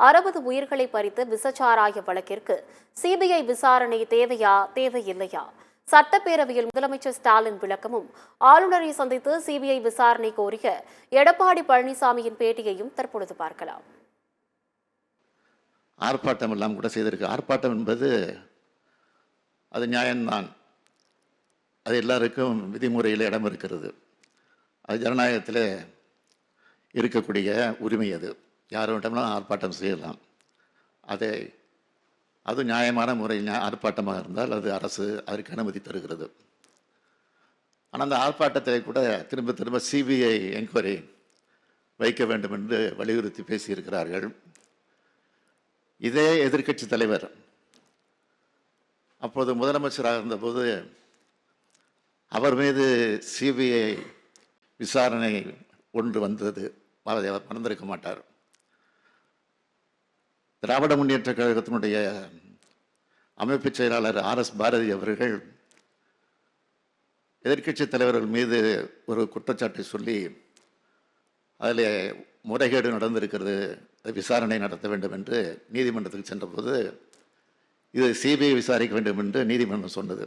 60 உயிர்களை பறித்த விசச்சாராய வழக்கிற்கு சிபிஐ விசாரணை தேவையா தேவையில்லையா? சட்டப்பேரவையில் முதலமைச்சர் ஸ்டாலின் விளக்கமும், ஆளுநரை சந்தித்து சிபிஐ விசாரணை கோரிய எடப்பாடி பழனிசாமியின் பேட்டியையும் தற்பொழுது பார்க்கலாம். ஆர்ப்பாட்டம் எல்லாம் கூட செய்திருக்கு. ஆர்ப்பாட்டம் என்பது அது நியாயம்தான். அது எல்லாருக்கும் விதிமுறையில் இடம் இருக்கிறது. அது ஜனநாயகத்தில் இருக்கக்கூடிய உரிமை. அது யாரோட்டம்லாம் ஆர்ப்பாட்டம் செய்யலாம். அது நியாயமான முறையில் ஆர்ப்பாட்டமாக இருந்தால் அது அரசு அதற்கு அனுமதி தருகிறது. ஆனால் அந்த ஆர்ப்பாட்டத்தை கூட திரும்ப திரும்ப சிபிஐ என்கொயரி வைக்க வேண்டும் என்று வலியுறுத்தி பேசியிருக்கிறார்கள். இதே எதிர்க்கட்சி தலைவர் அப்போது முதலமைச்சராக இருந்தபோது அவர் மீது சிபிஐ விசாரணை ஒன்று வந்தது. அவர் மறந்திருக்க மாட்டார். திராவிட முன்னேற்ற கழகத்தினுடைய அமைப்பு செயலாளர் RS பாரதி அவர்கள் எதிர்க்கட்சி தலைவர்கள் மீது ஒரு குற்றச்சாட்டை சொல்லி அதில் முறைகேடு நடந்திருக்கிறது, விசாரணை நடத்த வேண்டும் என்று நீதிமன்றத்துக்கு சென்றபோது இது சிபிஐ விசாரிக்க வேண்டும் என்று நீதிமன்றம் சொன்னது.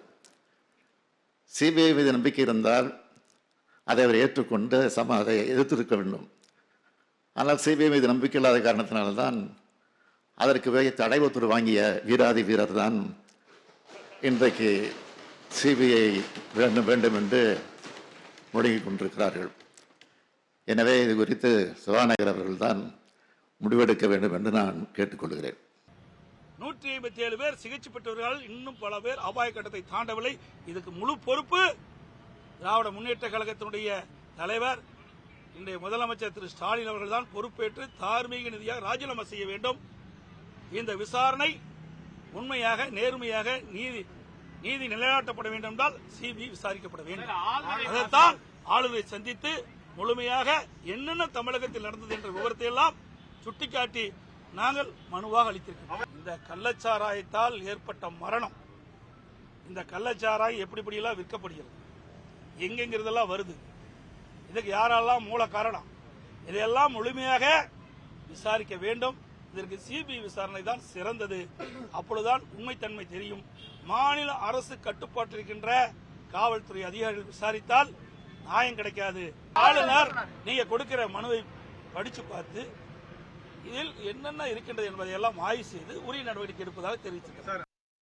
சிபிஐ மீது நம்பிக்கை இருந்தால் அதை அவர் ஏற்றுக்கொண்டு அதை எதிர்த்திருக்க வேண்டும். ஆனால் சிபிஐ மீது நம்பிக்கை இல்லாத காரணத்தினால்தான் அதற்கு தடை உத்தரவு வாங்கிய வீராதி வீரர் தான் இன்றைக்கு சிபிஐ வேண்டும் என்று முழங்கிக் கொண்டிருக்கிறார்கள். எனவே இது குறித்து சபாநாயகர் அவர்கள் தான் முடிவெடுக்க வேண்டும் என்று நான் கேட்டுக்கொள்கிறேன். 157 பேர் சிகிச்சை பெற்றவர்கள், இன்னும் பல பேர் அபாய கட்டத்தை தாண்டவில்லை. இதுக்கு முழு பொறுப்பு திராவிட முன்னேற்ற கழகத்தினுடைய தலைவர் இன்றைய முதலமைச்சர் திரு ஸ்டாலின் அவர்கள் தான் பொறுப்பேற்று தார்மீக நீதியாக ராஜினாமா செய்ய வேண்டும். இந்த விசாரணை உண்மையாக நேர்மையாக நீதி நிலைநாட்டப்பட வேண்டும் என்றால் சிபிஐ விசாரிக்கப்பட வேண்டும். அதைத்தான் ஆளுநரை சந்தித்து முழுமையாக என்னென்ன தமிழகத்தில் நடந்தது என்ற விவரத்தை எல்லாம் சுட்டிக்காட்டி நாங்கள் மனுவாக அளித்திருக்கிறோம். இந்த கள்ளச்சாராயத்தால் ஏற்பட்ட மரணம், இந்த கள்ளச்சாராயம் எப்படிலாம் விற்கப்படுகிறது, எங்கெங்கிறதெல்லாம் வருது, இதுக்கு யாரெல்லாம் மூல காரணம், இதையெல்லாம் முழுமையாக விசாரிக்க வேண்டும். இதற்கு சிபிஐ விசாரணை தான் சிறந்தது. அப்பொழுதுதான் உண்மைத்தன்மை தெரியும். மாநில அரசு கட்டுப்பாட்டில் இருக்கின்ற காவல்துறை அதிகாரிகள் விசாரித்தால் நியாயம் கிடைக்காது. ஆளுநர் நீங்க கொடுக்கிற மனுவை படிச்சு பார்த்து இதில் என்னென்ன இருக்கின்றது என்பதை எல்லாம் ஆய்வு செய்து உரிய நடவடிக்கை எடுப்பதாக தெரிவித்திருக்கிறார்.